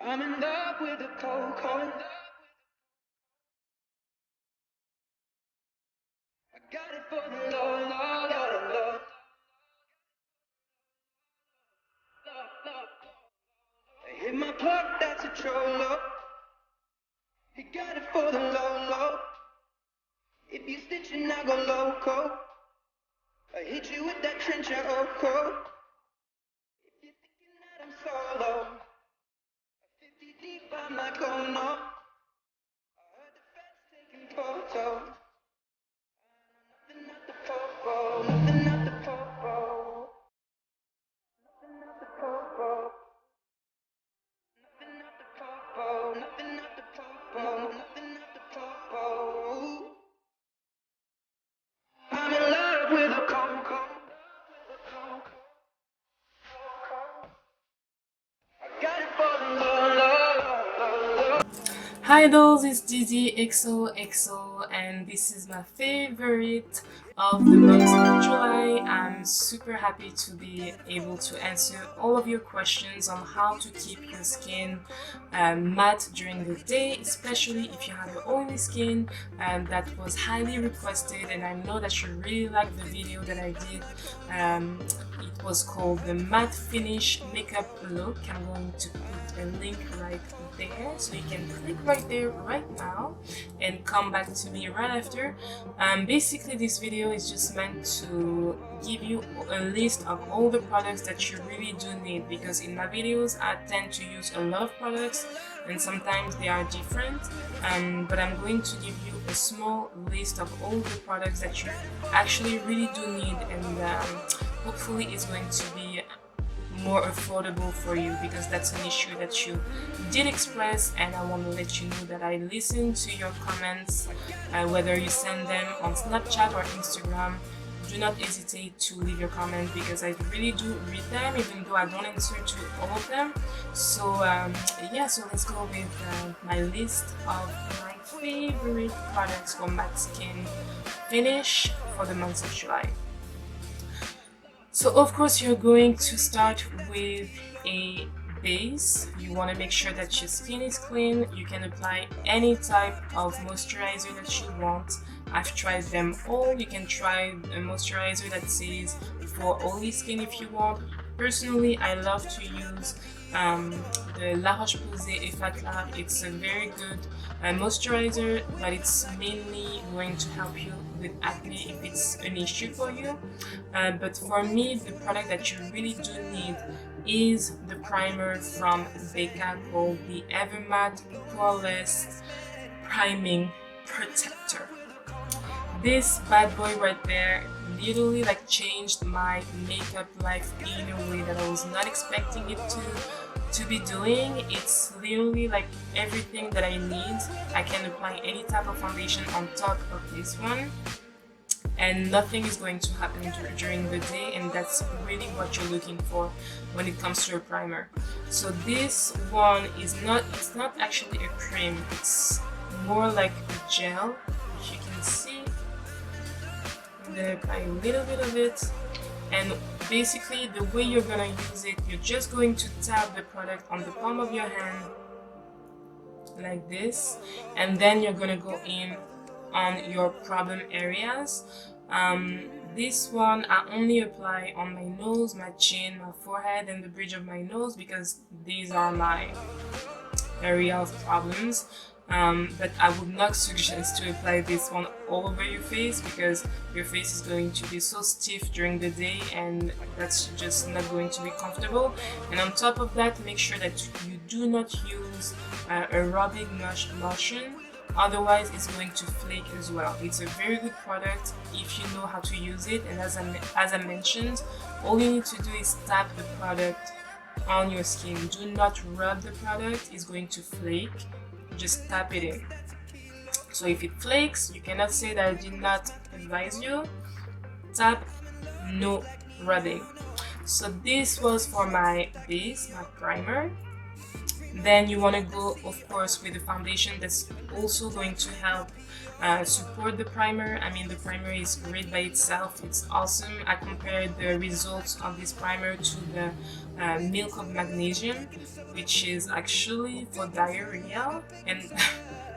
I'm in love with the cold. I got it for the love. I hit my plug, that's a trollo. He got it for the low. If you stitching, I go loco. I hit you with that trencher, coat. If you're thinking that I'm solo, 50 deep, I'm not going up. I heard the feds taking photos. Nothing at the popo, nothing at the popo. Nothing at the popo. Nothing at the popo, nothing at the popo, nothing at the popo. I'm in love with a coco. I got it for the love. Hi dolls, it's DyDy xoxo and this is my favorite of the month of July. I'm super happy to be able to answer all of your questions on how to keep your skin matte during the day, especially if you have an oily skin. That was highly requested and I know that you really liked the video that I did. It was called the matte finish makeup look. I'm going to put a link right there so you can click right there right now and come back to me right after. Basically this video is just meant to give you a list of all the products that you really do need, because in my videos I tend to use a lot of products and sometimes they are different, but I'm going to give you a small list of all the products that you actually really do need, and hopefully it's going to be more affordable for you, because that's an issue that you did express and I want to let you know that I listen to your comments, whether you send them on Snapchat or Instagram. Do not hesitate to leave your comments because I really do read them, even though I don't answer to all of them. So yeah, so let's go with my list of my favorite products for matte skin finish for the month of July. So of course you're going to start with a base. You want to make sure that your skin is clean. You can apply any type of moisturizer that you want. I've tried them all. You can try a moisturizer that says for oily skin if you want. Personally, I love to use the La Roche-Posay Effaclar Clar. It's a very good moisturizer, but it's mainly going to help you with acne if it's an issue for you. But for me, the product that you really do need is the primer from Becca called the Evermatte Poreless Priming Protector. This bad boy right there literally like changed my makeup life in a way that I was not expecting it to be doing. It's literally like everything that I need. I can apply any type of foundation on top of this one and nothing is going to happen during the day, and that's really what you're looking for when it comes to a primer. So this one is it's not actually a cream, it's more like a gel. If you can see, I'm gonna apply a little bit of it, and basically the way you're gonna use it, you're just going to tap the product on the palm of your hand like this, and then you're gonna go in on your problem areas. This one I only apply on my nose, my chin, my forehead, and the bridge of my nose because these are my area of problems. But I would not suggest to apply this one all over your face because your face is going to be so stiff during the day and that's just not going to be comfortable. And on top of that, make sure that you do not use a rubbing motion, otherwise it's going to flake as well. It's a very good product if you know how to use it, and as I mentioned, all you need to do is tap the product on your skin. Do not rub the product, it's going to flake. Just tap it in. So if it flakes, you cannot say that I did not advise you. Tap, no rubbing. So this was for my base, my primer. Then you want to go, of course, with the foundation that's also going to help support the primer. I mean, the primer is great by itself, it's awesome. I compared the results of this primer to the milk of magnesium, which is actually for diarrhea, and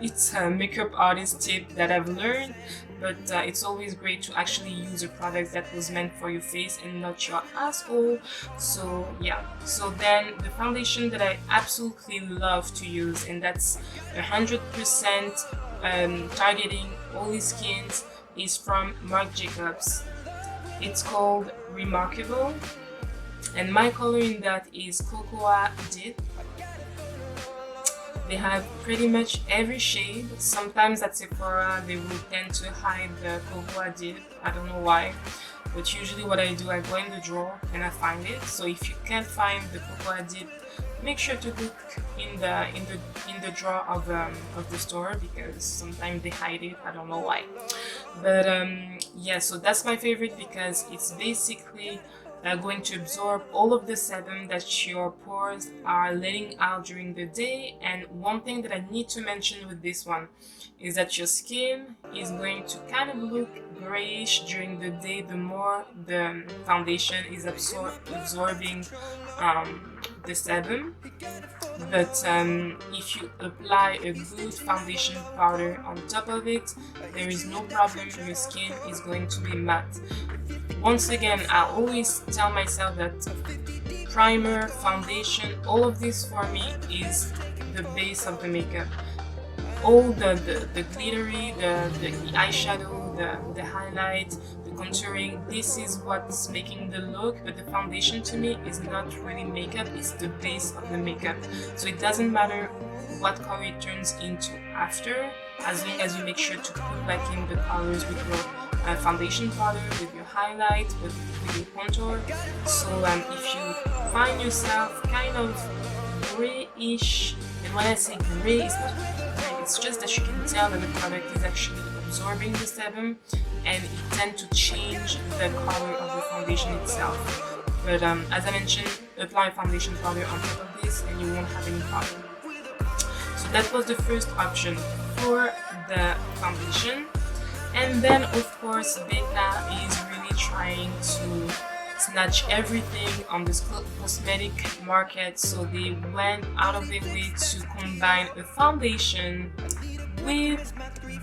it's a makeup artist tip that I've learned, but it's always great to actually use a product that was meant for your face and not your asshole. So yeah, so then the foundation that I absolutely love to use, and that's 100% targeting oily skins, is from Marc Jacobs. It's called Remarkable, and my color in that is Cocoa Dip. They have pretty much every shade. Sometimes at Sephora they will tend to hide the Cocoa Dip, I don't know why, but usually what I do, I go in the drawer and I find it. So if you can't find the Cocoa Dip, make sure to look in the drawer of the store, because sometimes they hide it, I don't know why. But yeah, so that's my favorite because it's basically going to absorb all of the sebum that your pores are letting out during the day. And one thing that I need to mention with this one is that your skin is going to kind of look grayish during the day the more the foundation is absorbing the sebum. But if you apply a good foundation powder on top of it, there is no problem, your skin is going to be matte. Once again, I always tell myself that primer, foundation, all of this for me is the base of the makeup. All the glittery, the eyeshadow, the highlight, the contouring, this is what's making the look, but the foundation to me is not really makeup, it's the base of the makeup. So it doesn't matter what color it turns into after, as long as you make sure to put back in the colors with your foundation powder, with your highlight, with your contour. So if you find yourself kind of grayish, and when I say gray, it's not gray, it's just that you can tell that the product is actually absorbing the sebum, and it tends to change the color of the foundation itself. But as I mentioned, apply foundation powder on top of this and you won't have any problem. So that was the first option for the foundation. And then of course Becca is really trying to snatch everything on this cosmetic market, so they went out of their way to combine a foundation with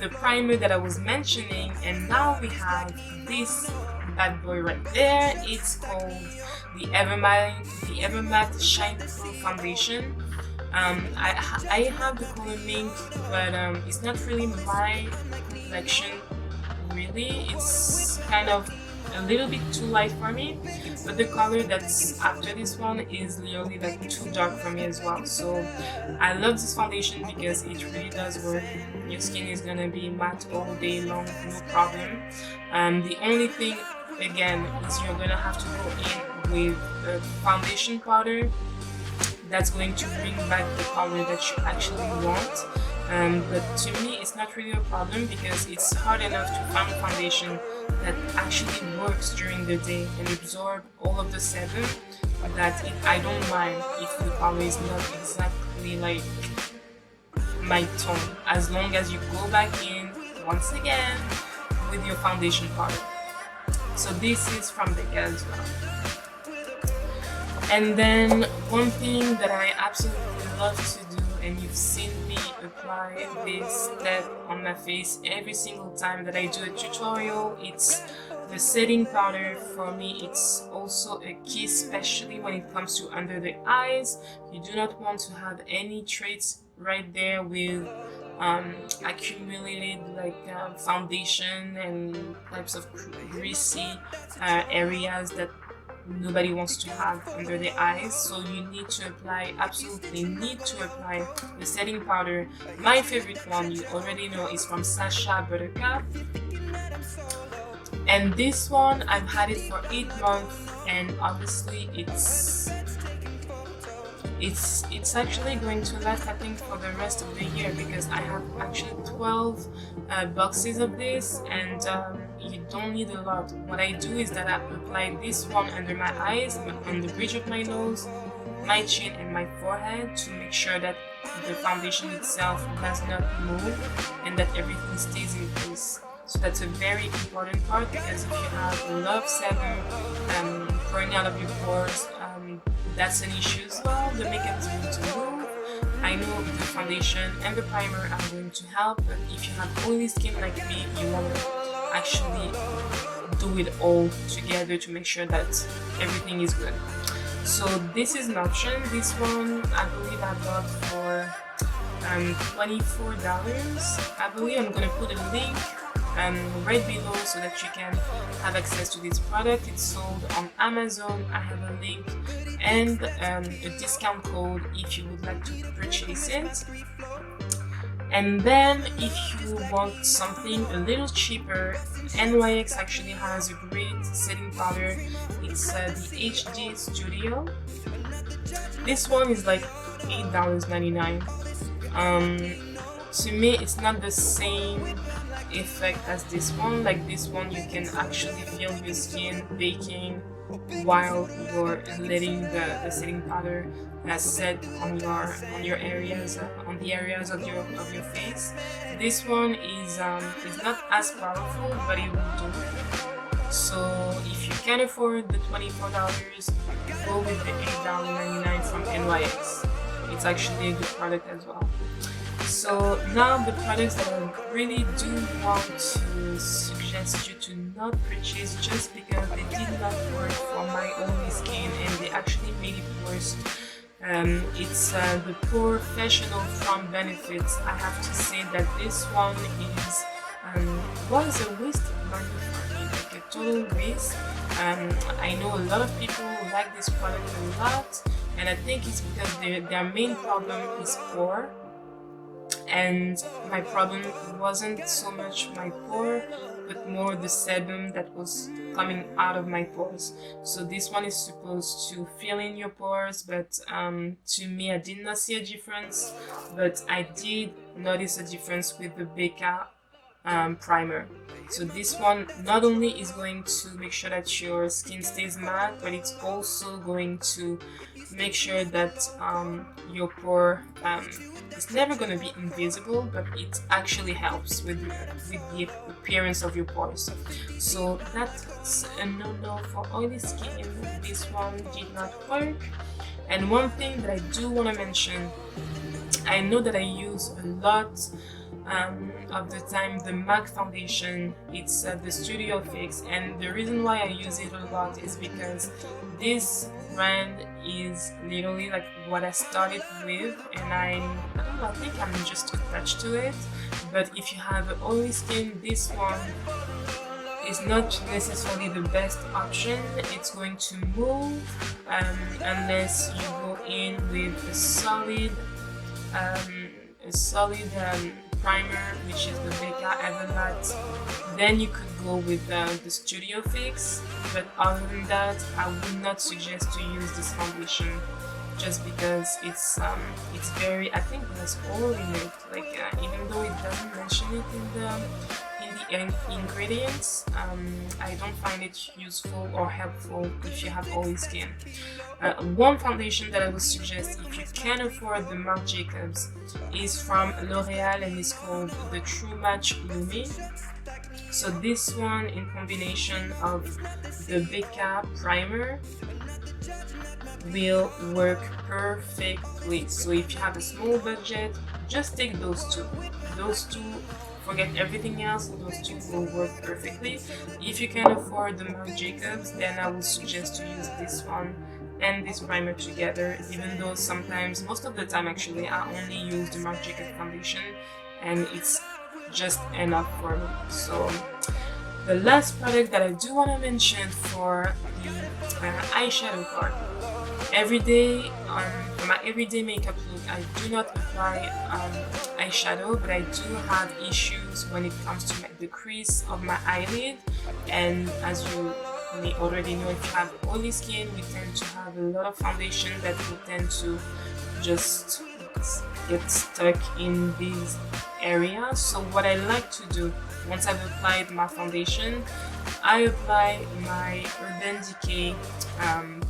the primer that I was mentioning, and now we have this bad boy right there. It's called the Evermatte Shine Pro Foundation. I have the color mink, but it's not really my complexion. Really, it's kind of a little bit too light for me, but the color that's after this one is literally like too dark for me as well. So I love this foundation because it really does work. Your skin is gonna be matte all day long, no problem. The only thing again is you're gonna have to go in with a foundation powder that's going to bring back the color that you actually want. But to me it's not really a problem because it's hard enough to find a foundation that actually works during the day and absorb all of the sebum, that I don't mind if the color is not exactly like my tone, as long as you go back in once again with your foundation powder. So this is from Becca as well. And then one thing that I absolutely love to do, and you've seen me apply this step on my face every single time that I do a tutorial, it's the setting powder. For me it's also a key, especially when it comes to under the eyes. You do not want to have any traits right there with accumulated like foundation and types of greasy areas that nobody wants to have under the eyes. So you need to apply, absolutely need to apply the setting powder. My favorite one, you already know, is from Sacha Buttercup, and this one I've had it for 8 months, and honestly it's actually going to last, I think, for the rest of the year, because I have actually 12 boxes of this, and you don't need a lot. What I do is that I apply this one under my eyes, on the bridge of my nose, my chin and my forehead to make sure that the foundation itself does not move and that everything stays in place. So that's a very important part, because if you have a lot of sebum pouring out of your pores, that's an issue as well. The makeup is going to move. I know the foundation and the primer are going to help, but if you have oily skin like me, you want to actually do it all together to make sure that everything is good. So this is an option. This one I believe I bought for $24. I believe I'm gonna put a link right below so that you can have access to this product. It's sold on Amazon. I have a link and a discount code if you would like to purchase it. And then if you want something a little cheaper, NYX actually has a great setting powder. It's the HD Studio. This one is like $8.99. To me, it's not the same effect as this one. Like this one, you can actually feel your skin baking while you're letting the setting powder set on your areas, on the areas of your face. This one is not as powerful, but it will do. So if you can afford the $24, go with the $8.99 from NYX. It's actually a good product as well. So now the products that I really do want to suggest you to not purchase just because they did not work for my oily skin and they actually made it worse. It's the Professional from Benefits. I have to say that this one is was a waste of money for me, like a total waste. I know a lot of people like this product a lot, and I think it's because their main problem is pore. And my problem wasn't so much my pore, but more the sebum that was coming out of my pores. So this one is supposed to fill in your pores, but to me I did not see a difference, but I did notice a difference with the Becca primer. So this one not only is going to make sure that your skin stays matte, but it's also going to make sure that your pore it's never going to be invisible, but it actually helps with the appearance of your pores. So that's a no-no for oily skin. This one did not work. And one thing that I do want to mention, I know that I use a lot of the time the MAC foundation. It's the Studio Fix, and the reason why I use it a lot is because this brand is literally like what I started with, and I don't know, I think I'm just attached to it. But if you have an oily skin, this one is not necessarily the best option. It's going to move unless you go in with a solid primer, which is the Becca Evermatte. Then you could go with the Studio Fix, but other than that, I would not suggest to use this foundation just because it's very, I think there's oil in it. Like even though it doesn't mention it in the ingredients, I don't find it useful or helpful if you have oily skin. One foundation that I would suggest if you can afford the Marc Jacobs is from L'Oreal, and it's called the True Match Lumi. So this one in combination of the Becca primer will work perfectly. So if you have a small budget, just take those two. Those two, forget everything else, those two will work perfectly. If you can afford the Marc Jacobs, then I would suggest to use this one and this primer together, even though sometimes, most of the time actually, I only use the Marc Jacobs foundation and it's just enough for me. So the last product that I do want to mention for the eyeshadow part. Every day, for my everyday makeup look, I do not apply eyeshadow, but I do have issues when it comes to the crease of my eyelid. And as you may already know, if you have oily skin, we tend to have a lot of foundation that will tend to just get stuck in these areas. So what I like to do, once I've applied my foundation, I apply my Urban Decay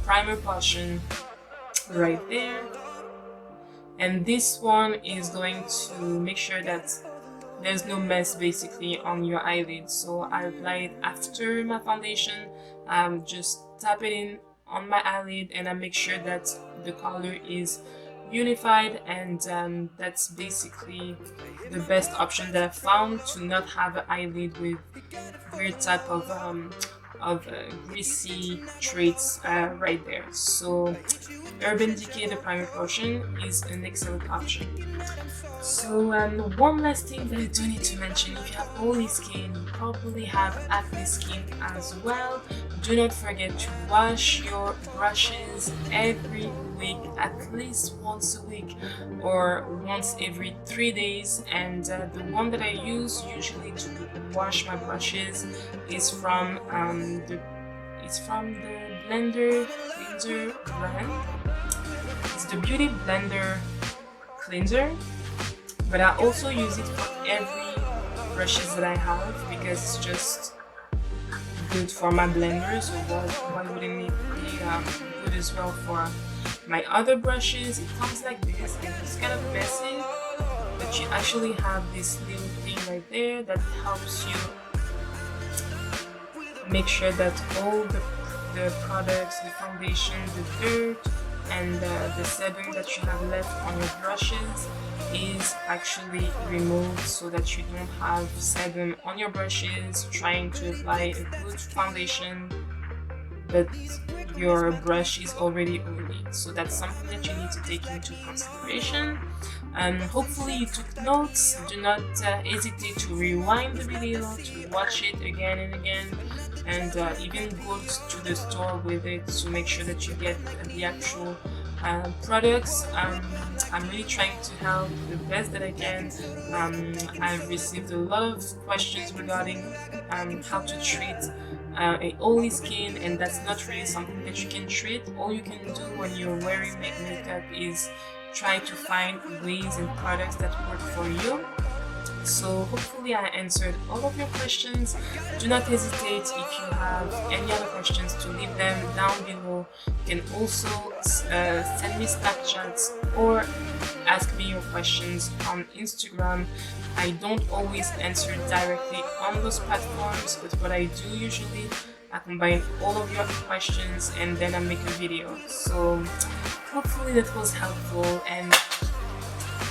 primer potion right there. And this one is going to make sure that there's no mess basically on your eyelid. So I apply it after my foundation. Just tap it in on my eyelid and I make sure that the color is unified, and that's basically the best option that I found to not have an eyelid with weird type of greasy traits right there. So Urban Decay, the primer portion, is an excellent option. So one last thing that I do need to mention: if you have oily skin, you probably have acne skin as well, do not forget to wash your brushes every week, at least once a week or once every 3 days. And the one that I use usually to wash my brushes is from the Blender Cleanser brand. It's the Beauty Blender Cleanser, but I also use it for every brushes that I have because it's just good for my blender. So why wouldn't it be good as well for my other brushes? It comes like this, and it's kind of messy, but you actually have this little thing right there that helps you make sure that all the products, the foundation, the dirt, and the sebum that you have left on your brushes is actually removed, so that you don't have sebum on your brushes trying to apply a good foundation but your brush is already oily. So that's something that you need to take into consideration. Hopefully you took notes. Do not hesitate to rewind the video, to watch it again and again, and even go to the store with it to make sure that you get the actual products. I'm really trying to help the best that I can. I've received a lot of questions regarding how to treat a oily skin, and that's not really something that you can treat. All you can do when you're wearing makeup is try to find ways and products that work for you. So hopefully I answered all of your questions. Do not hesitate, if you have any other questions, to leave them down below. You can also send me Snapchats or ask me your questions on Instagram. I don't always answer directly on those platforms, but what I do usually, I combine all of your questions and then I make a video. So hopefully that was helpful, and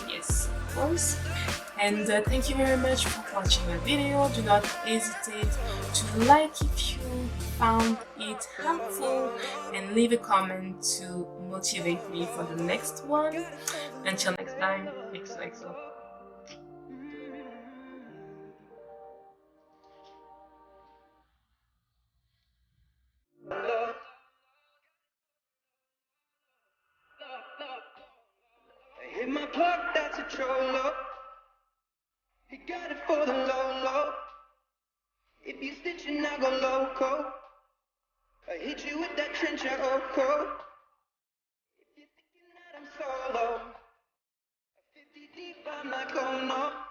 yes, of course. And thank you very much for watching my video. Do not hesitate to like if you found it helpful, and leave a comment to motivate me for the next one. Until next time, XOXO. Hit my plug, that's a trollo. He got it for the low low. If you stitching, I go loco. I hit you with that trench coat. If you're thinking that I'm solo, 50 deep, I'm not going up.